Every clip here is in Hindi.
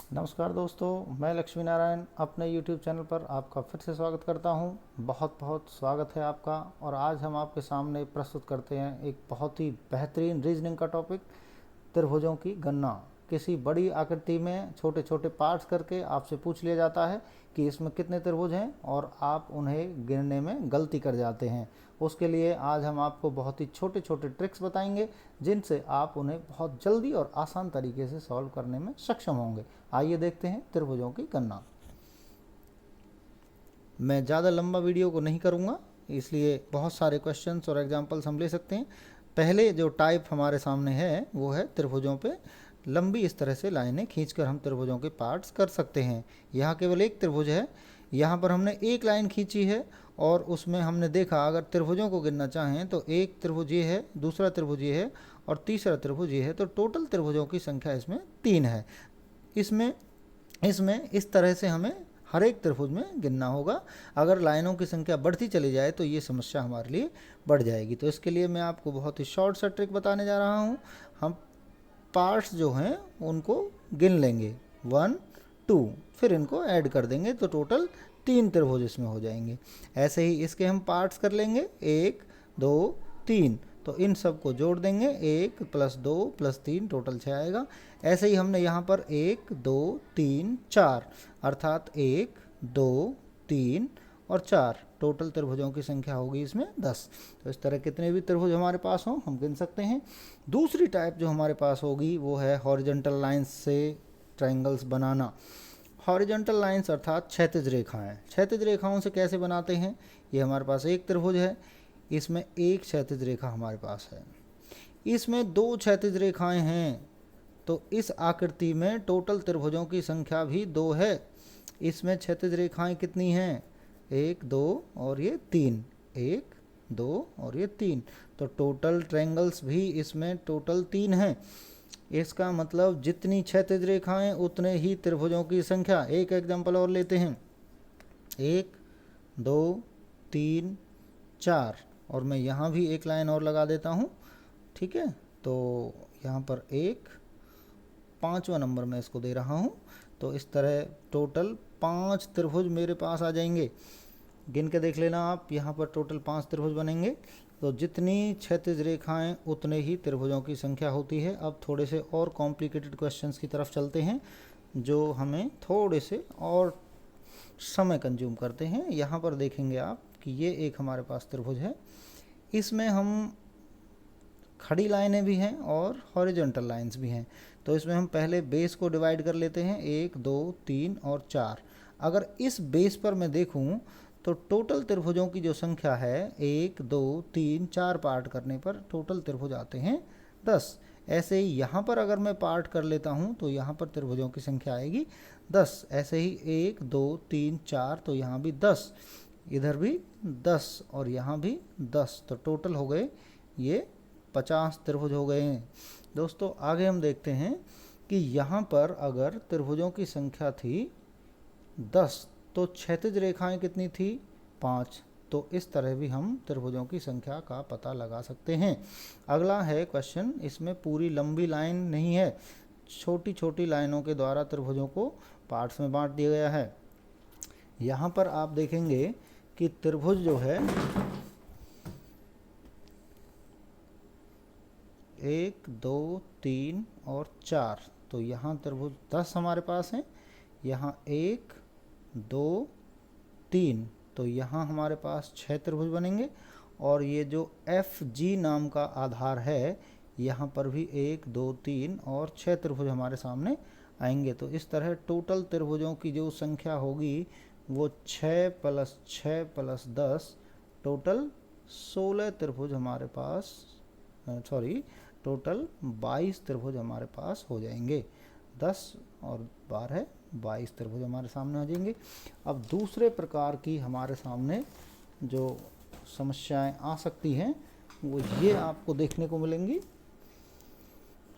नमस्कार दोस्तों, मैं लक्ष्मी नारायण अपने YouTube चैनल पर आपका फिर से स्वागत करता हूं। बहुत बहुत स्वागत है आपका। और आज हम आपके सामने प्रस्तुत करते हैं एक बहुत ही बेहतरीन रीजनिंग का टॉपिक, त्रिभुजों की गणना। किसी बड़ी आकृति में छोटे छोटे पार्ट्स करके आपसे पूछ लिया जाता है कि इसमें कितने त्रिभुज हैं और आप उन्हें गिनने में गलती कर जाते हैं। उसके लिए आज हम आपको बहुत ही छोटे छोटे ट्रिक्स बताएंगे जिनसे आप उन्हें बहुत जल्दी और आसान तरीके से सॉल्व करने में सक्षम होंगे। आइए देखते हैं त्रिभुजों की गणना। मैं ज़्यादा लंबा वीडियो को नहीं करूँगा, इसलिए बहुत सारे क्वेश्चंस और एग्जांपल्स हम ले सकते हैं। पहले जो टाइप हमारे सामने है वो है त्रिभुजों पे लंबी इस तरह से लाइनें खींचकर हम त्रिभुजों के पार्ट्स कर सकते हैं। यहाँ केवल एक त्रिभुज है, यहाँ पर हमने एक लाइन खींची है और उसमें हमने देखा अगर त्रिभुजों को गिनना चाहें तो एक त्रिभुज ये है, दूसरा त्रिभुज ये है और तीसरा त्रिभुज ये है। तो टोटल त्रिभुजों की संख्या इसमें 3 है। इसमें इसमें इस तरह से हमें हर एक त्रिभुज में गिनना होगा। अगर लाइनों की संख्या बढ़ती चली जाए तो ये समस्या हमारे लिए बढ़ जाएगी। तो इसके लिए मैं आपको बहुत ही शॉर्ट सा ट्रिक बताने जा रहा हूँ। हम पार्ट्स जो हैं उनको गिन लेंगे 1 2, फिर इनको ऐड कर देंगे तो टोटल 3 त्रिभुज इसमें हो जाएंगे। ऐसे ही इसके हम पार्ट्स कर लेंगे 1 2 3, तो इन सब को जोड़ देंगे 1 + 2 + 3 टोटल 6 आएगा। ऐसे ही हमने यहाँ पर 1 2 3 4 अर्थात 1 2 3 और 4 टोटल त्रिभुजों की संख्या होगी इसमें 10। तो इस तरह कितने भी त्रिभुज हमारे पास हों हम गिन सकते हैं। दूसरी टाइप जो हमारे पास होगी वो है हॉरिजॉन्टल लाइंस से ट्रायंगल्स बनाना। हॉरिजॉन्टल लाइंस अर्थात क्षैतिज रेखाएं। क्षैतिज रेखाओं से कैसे बनाते हैं? ये हमारे पास एक त्रिभुज है, इसमें एक क्षैतिज रेखा हमारे पास है, इसमें 2 क्षैतिज रेखाएं हैं, तो इस आकृति में टोटल त्रिभुजों की संख्या भी 2 है। इसमें क्षैतिज रेखाएं कितनी हैं? 1 2 और ये 3, 1 2 और ये 3, तो टोटल ट्रायंगल्स भी इसमें टोटल 3 हैं। इसका मतलब जितनी क्षैतिज रेखाएं उतने ही त्रिभुजों की संख्या। एक एग्जांपल और लेते हैं, 1 2 3 4, और मैं यहाँ भी एक लाइन और लगा देता हूँ, ठीक है। तो यहाँ पर 1 5वां नंबर मैं इसको दे रहा हूँ। तो इस तरह टोटल 5 त्रिभुज मेरे पास आ जाएंगे। गिन के देख लेना आप, यहाँ पर टोटल 5 त्रिभुज बनेंगे। तो जितनी क्षैतिज रेखाएं उतने ही त्रिभुजों की संख्या होती है। अब थोड़े से और कॉम्प्लिकेटेड क्वेश्चंस की तरफ चलते हैं जो हमें थोड़े से और समय कंज्यूम करते हैं। यहाँ पर देखेंगे आप कि ये एक हमारे पास त्रिभुज है, इसमें हम खड़ी लाइनें भी हैं और हॉरिजॉन्टल लाइंस भी हैं। तो इसमें हम पहले बेस को डिवाइड कर लेते हैं, 1 2 3 और 4। अगर इस बेस पर मैं देखूं तो टोटल त्रिभुजों की जो संख्या है 1 2 3 4 पार्ट करने पर टोटल त्रिभुज आते हैं 10। ऐसे ही यहाँ पर अगर मैं पार्ट कर लेता हूँ तो यहाँ पर त्रिभुजों की संख्या आएगी 10। ऐसे ही 1 2 3 4, तो यहाँ भी 10, इधर भी 10 और यहाँ भी 10, तो टोटल हो गए ये 50 त्रिभुज हो गए हैं। दोस्तों आगे हम देखते हैं कि यहाँ पर अगर त्रिभुजों की संख्या थी 10 तो क्षैतिज रेखाएं कितनी थी? 5। तो इस तरह भी हम त्रिभुजों की संख्या का पता लगा सकते हैं। अगला है क्वेश्चन, इसमें पूरी लंबी लाइन नहीं है, छोटी छोटी लाइनों के द्वारा त्रिभुजों को पार्ट्स में बांट दिया गया है। यहाँ पर आप देखेंगे कि त्रिभुज जो है 1 2 3 और 4, तो यहाँ त्रिभुज 10 हमारे पास हैं। यहाँ 1 2 3, तो यहाँ हमारे पास 6 त्रिभुज बनेंगे। और ये जो एफ जी नाम का आधार है, यहाँ पर भी 1 2 3 और 6 त्रिभुज हमारे सामने आएंगे। तो इस तरह टोटल त्रिभुजों की जो संख्या होगी वो 6 + 6 + 10, टोटल 16 त्रिभुज हमारे पास, टोटल 22 त्रिभुज हमारे पास हो जाएंगे। 10 और 12 22 त्रिभुज हमारे सामने आ जाएंगे। अब दूसरे प्रकार की हमारे सामने जो समस्याएं आ सकती हैं वो ये आपको देखने को मिलेंगी।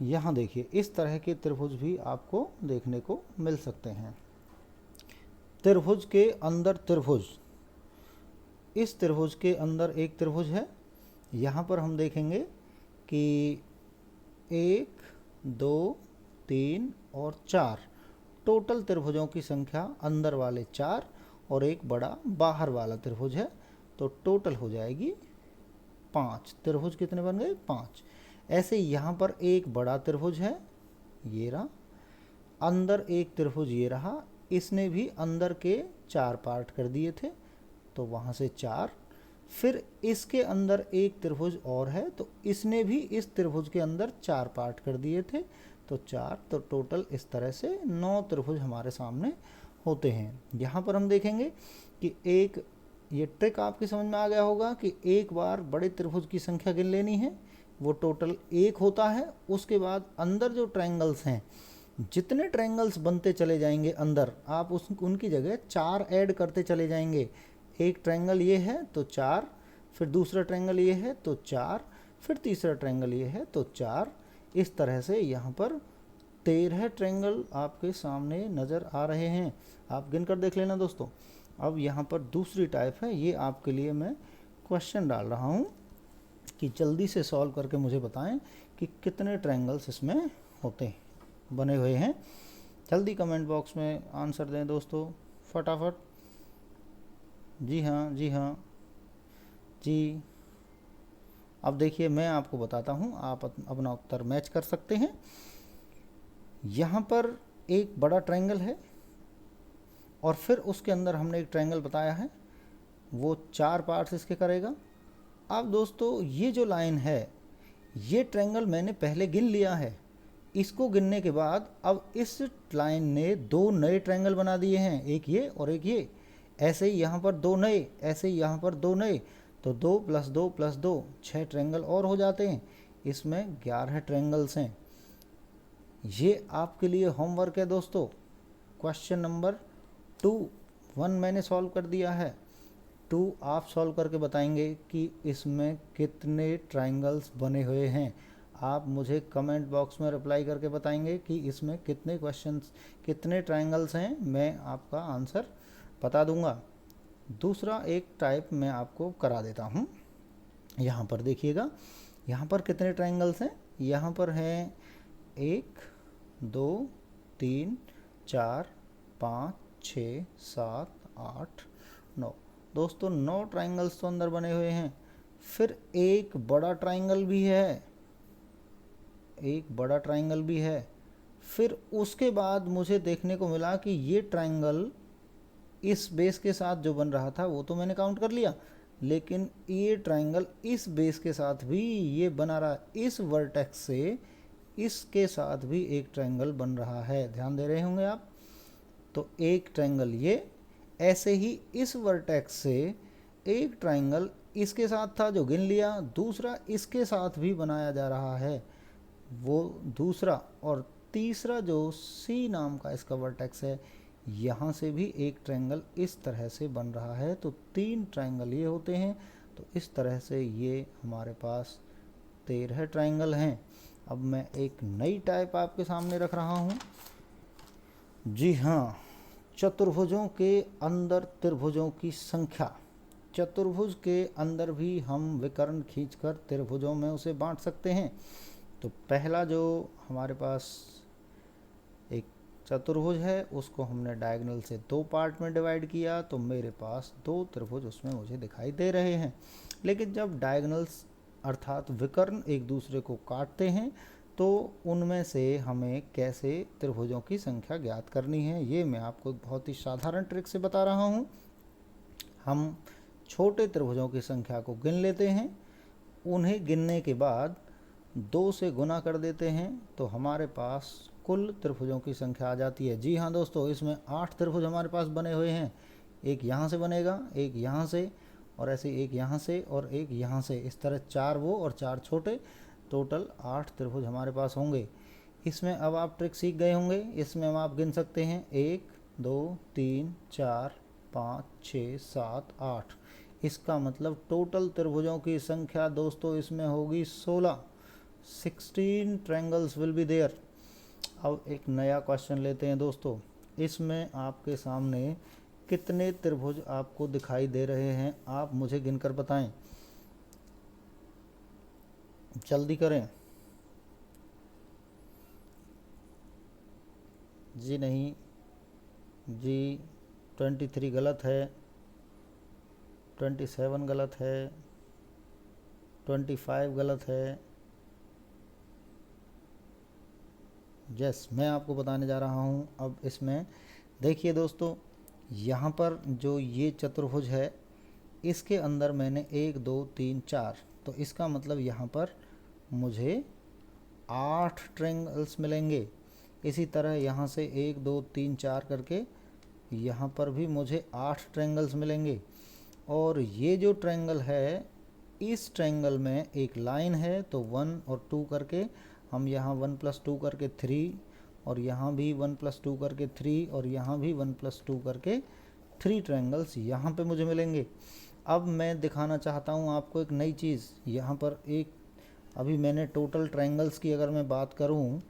यहाँ देखिए इस तरह के त्रिभुज भी आपको देखने को मिल सकते हैं। त्रिभुज के अंदर त्रिभुज, इस त्रिभुज के अंदर एक त्रिभुज है। यहाँ पर हम देखेंगे कि 1 2 3 और 4, टोटल त्रिभुजों की संख्या अंदर वाले 4 और एक बड़ा बाहर वाला त्रिभुज है, तो टोटल हो जाएगी 5। त्रिभुज कितने बन गए? 5। ऐसे यहाँ पर एक बड़ा त्रिभुज है, ये रहा, अंदर एक त्रिभुज ये रहा, इसने भी अंदर के 4 पार्ट कर दिए थे, तो वहाँ से 4। फिर इसके अंदर एक त्रिभुज और है, तो इसने भी इस त्रिभुज के अंदर 4 पार्ट कर दिए थे, तो 4। तो टोटल इस तरह से 9 त्रिभुज हमारे सामने होते हैं। यहाँ पर हम देखेंगे कि एक ये ट्रिक आपकी समझ में आ गया होगा कि एक बार बड़े त्रिभुज की संख्या गिन लेनी है, वो टोटल 1 होता है। उसके बाद अंदर जो ट्रायंगल्स हैं, जितने ट्रायंगल्स बनते चले जाएंगे अंदर, आप उनकी जगह 4 ऐड करते चले जाएंगे। एक ट्रायंगल ये है तो 4, फिर दूसरा ट्रायंगल ये है तो 4, फिर तीसरा ट्रायंगल ये है तो 4। इस तरह से यहाँ पर 13 ट्रायंगल आपके सामने नज़र आ रहे हैं। आप गिन कर देख लेना दोस्तों। अब यहाँ पर दूसरी टाइप है, ये आपके लिए मैं क्वेश्चन डाल रहा हूँ कि जल्दी से सॉल्व करके मुझे बताएं कि कितने ट्रायंगल्स इसमें होते बने हुए हैं। जल्दी कमेंट बॉक्स में आंसर दें दोस्तों, फटाफट। जी हाँ, जी हाँ, जी। अब देखिए मैं आपको बताता हूँ, आप अपना उत्तर मैच कर सकते हैं। यहाँ पर एक बड़ा ट्रायंगल है और फिर उसके अंदर हमने एक ट्रायंगल बताया है, वो 4 पार्ट्स इसके करेगा। अब दोस्तों ये जो लाइन है, ये ट्रायंगल मैंने पहले गिन लिया है। इसको गिनने के बाद अब इस लाइन ने 2 नए ट्रायंगल बना दिए हैं, एक ये और एक ये। ऐसे ही यहाँ पर 2 नए, ऐसे ही यहाँ पर 2 नए, तो 2 + 2 + 2 6 ट्रायंगल और हो जाते हैं। इसमें 11 ट्रायंगल्स हैं। ये आपके लिए होमवर्क है दोस्तों। क्वेश्चन नंबर 2, 1 मैंने सॉल्व कर दिया है, 2 आप सॉल्व करके बताएंगे कि इसमें कितने ट्रायंगल्स बने हुए हैं। आप मुझे कमेंट बॉक्स में रिप्लाई करके बताएंगे कि इसमें कितने क्वेश्चंस, कितने ट्रायंगल्स हैं। मैं आपका आंसर बता दूंगा। दूसरा एक टाइप मैं आपको करा देता हूँ। यहाँ पर देखिएगा, यहाँ पर कितने ट्रायंगल्स हैं। यहाँ पर हैं 1 2 3 4 5 6 7 8 9। दोस्तों 9 ट्रायंगल्स तो अंदर बने हुए हैं। फिर एक बड़ा ट्रायंगल भी है, एक बड़ा ट्रायंगल भी है। फिर उसके बाद मुझे देखने को मिला कि ये ट्रायंगल इस बेस के साथ जो बन रहा था वो तो मैंने काउंट कर लिया, लेकिन ये ट्रायंगल इस बेस के साथ भी ये बना रहा। इस वर्टेक्स से इसके साथ भी एक ट्रायंगल बन रहा है, ध्यान दे रहे होंगे आप। तो एक ट्रायंगल ये, ऐसे ही इस वर्टेक्स से एक ट्रायंगल इसके साथ था जो गिन लिया, दूसरा इसके साथ भी बनाया जा रहा है, वो दूसरा। और तीसरा जो सी नाम का इसका वर्टेक्स है, यहाँ से भी एक ट्रायंगल इस तरह से बन रहा है। तो 3 ट्रायंगल ये होते हैं। तो इस तरह से ये हमारे पास 13 ट्रायंगल हैं। अब मैं एक नई टाइप आपके सामने रख रहा हूँ। जी हाँ, चतुर्भुजों के अंदर त्रिभुजों की संख्या। चतुर्भुज के अंदर भी हम विकर्ण खींचकर त्रिभुजों में उसे बांट सकते हैं। तो पहला जो हमारे पास एक चतुर्भुज है, उसको हमने डायगोनल से 2 पार्ट में डिवाइड किया, तो मेरे पास 2 त्रिभुज उसमें मुझे दिखाई दे रहे हैं। लेकिन जब डायगोनल्स अर्थात विकर्ण एक दूसरे को काटते हैं, तो उनमें से हमें कैसे त्रिभुजों की संख्या ज्ञात करनी है, ये मैं आपको बहुत ही साधारण ट्रिक से बता रहा हूँ। हम छोटे त्रिभुजों की संख्या को गिन लेते हैं, उन्हें गिनने के बाद 2 से गुना कर देते हैं, तो हमारे पास कुल त्रिभुजों की संख्या आ जाती है। जी हाँ दोस्तों, इसमें 8 त्रिभुज हमारे पास बने हुए हैं। एक यहाँ से बनेगा, एक यहाँ से, और ऐसे एक यहाँ से और एक यहाँ से। इस तरह 4 वो और 4 छोटे, टोटल 8 त्रिभुज हमारे पास होंगे। इसमें अब आप ट्रिक सीख गए होंगे। इसमें हम आप गिन सकते हैं 1 2 3 4 5 6 7 8। इसका मतलब टोटल त्रिभुजों की संख्या दोस्तों इसमें होगी 16। 16 ट्रायंगल्स विल बी देयर। अब एक नया क्वेश्चन लेते हैं दोस्तों। इसमें आपके सामने कितने त्रिभुज आपको दिखाई दे रहे हैं, आप मुझे गिनकर बताएं। जल्दी करें। जी नहीं, जी 23 गलत है, 27 गलत है, 25 गलत है। यस, मैं आपको बताने जा रहा हूँ। अब इसमें देखिए दोस्तों, यहाँ पर जो ये चतुर्भुज है इसके अंदर मैंने 1 2 3 4, तो इसका मतलब यहाँ पर मुझे 8 ट्रायंगल्स मिलेंगे। इसी तरह यहाँ से 1 2 3 4 करके यहाँ पर भी मुझे 8 ट्रायंगल्स मिलेंगे। और ये जो ट्रायंगल है, इस ट्रायंगल में एक लाइन है, तो 1 और 2 करके हम यहाँ 1 + 2 करके 3, और यहाँ भी 1 + 2 करके 3, और यहाँ भी 1 + 2 करके 3 ट्रायंगल्स यहाँ पे मुझे मिलेंगे। अब मैं दिखाना चाहता हूँ आपको एक नई चीज़। यहाँ पर एक, अभी मैंने टोटल ट्रायंगल्स की अगर मैं बात करूँ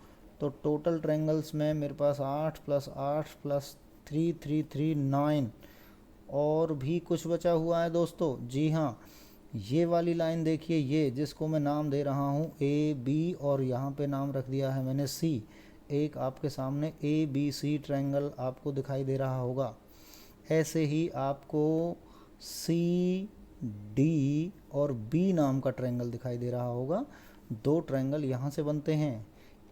तो टोटल ट्रायंगल्स में मेरे पास 8 + 8 + 3 3 3 9 और भी कुछ बचा हुआ है दोस्तों। जी हाँ, ये वाली लाइन देखिए, ये जिसको मैं नाम दे रहा हूँ AB, और यहाँ पे नाम रख दिया है मैंने C। एक आपके सामने ABC ट्रायंगल आपको दिखाई दे रहा होगा। ऐसे ही आपको CD और B नाम का ट्रायंगल दिखाई दे रहा होगा। 2 ट्रायंगल यहाँ से बनते हैं,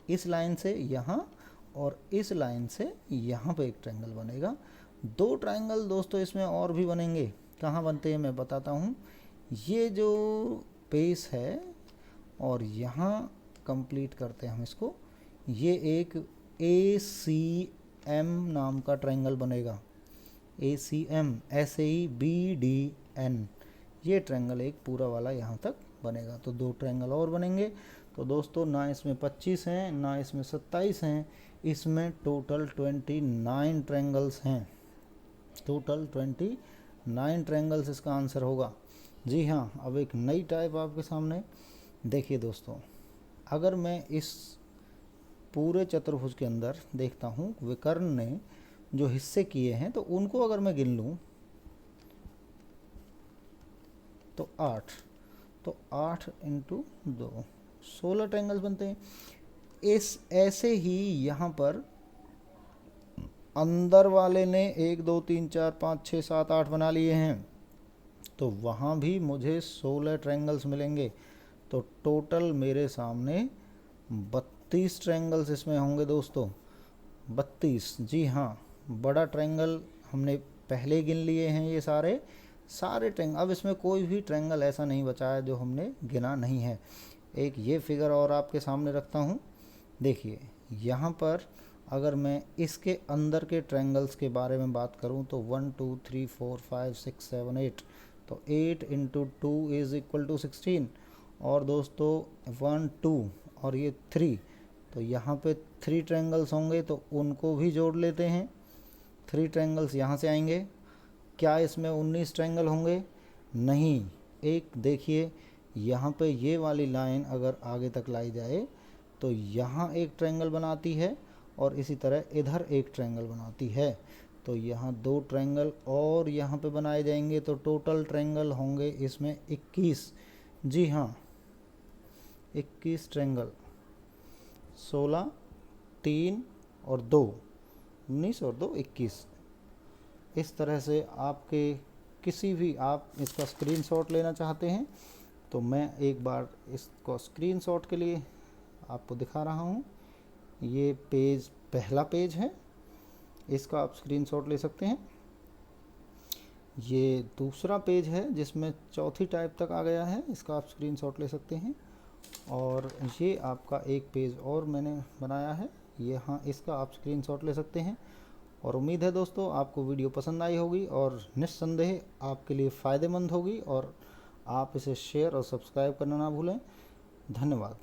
इस लाइन से यहाँ और इस लाइन से यहाँ पे एक ट्रायंगल बनेगा। 2 ट्रायंगल दोस्तों इसमें और भी बनेंगे। कहाँ बनते हैं मैं बताता हूँ। ये जो पेस है, और यहाँ कंप्लीट करते हैं हम इसको, ये एक ACM नाम का ट्रायंगल बनेगा। ACM, ऐसे ही BDN, ये ट्रायंगल एक पूरा वाला यहाँ तक बनेगा। तो 2 ट्रायंगल और बनेंगे। तो दोस्तों ना इसमें 25 हैं, ना इसमें 27 हैं, इसमें टोटल 29 ट्रायंगल्स हैं। टोटल 29 ट्रायंगल्स इसका आंसर होगा। जी हाँ, अब एक नई टाइप आपके सामने देखिए दोस्तों। अगर मैं इस पूरे चतुर्भुज के अंदर देखता हूँ विकर्ण ने जो हिस्से किए हैं, तो उनको अगर मैं गिन लूँ तो 8, तो 8 × 2 16 ट्रायंगल्स बनते हैं। इस ऐसे ही यहाँ पर अंदर वाले ने 1 2 3 4 5 6 7 8 बना लिए हैं, तो वहाँ भी मुझे 16 ट्रायंगल्स मिलेंगे। तो टोटल मेरे सामने 32 ट्रायंगल्स इसमें होंगे दोस्तों। 32, जी हाँ, बड़ा ट्रायंगल हमने पहले गिन लिए हैं। ये सारे ट्रायंगल, अब इसमें कोई भी ट्रायंगल ऐसा नहीं बचा है जो हमने गिना नहीं है। एक ये फिगर और आपके सामने रखता हूँ। देखिए यहाँ पर अगर मैं इसके अंदर के ट्रायंगल्स के बारे में बात करूँ तो 1 2 3 4 5 6 7 8, तो 8 × 2 = 16। और दोस्तों 1 2 और ये 3, तो यहाँ पे 3 ट्रायंगल्स होंगे, तो उनको भी जोड़ लेते हैं। 3 ट्रायंगल्स यहाँ से आएंगे। क्या इसमें 19 ट्रायंगल होंगे? नहीं। एक देखिए, यहाँ पे ये वाली लाइन अगर आगे तक लाई जाए तो यहाँ एक ट्रायंगल बनाती है, और इसी तरह इधर एक ट्रायंगल बनाती है। तो यहाँ 2 ट्रायंगल और यहाँ पे बनाए जाएंगे, तो टोटल ट्रायंगल होंगे इसमें 21। जी हाँ, 21 ट्रायंगल। 16, 3 और 2, 19 और 2 21। इस तरह से आपके किसी भी, आप इसका स्क्रीनशॉट लेना चाहते हैं तो मैं एक बार इसको स्क्रीनशॉट के लिए आपको दिखा रहा हूँ। ये पेज, पहला पेज है, इसका आप स्क्रीनशॉट ले सकते हैं। ये दूसरा पेज है जिसमें चौथी टाइप तक आ गया है, इसका आप स्क्रीनशॉट ले सकते हैं। और ये आपका एक पेज और मैंने बनाया है, यहाँ इसका आप स्क्रीनशॉट ले सकते हैं। और उम्मीद है दोस्तों आपको वीडियो पसंद आई होगी और निस्संदेह आपके लिए फ़ायदेमंद होगी, और आप इसे शेयर और सब्सक्राइब करना ना भूलें। धन्यवाद।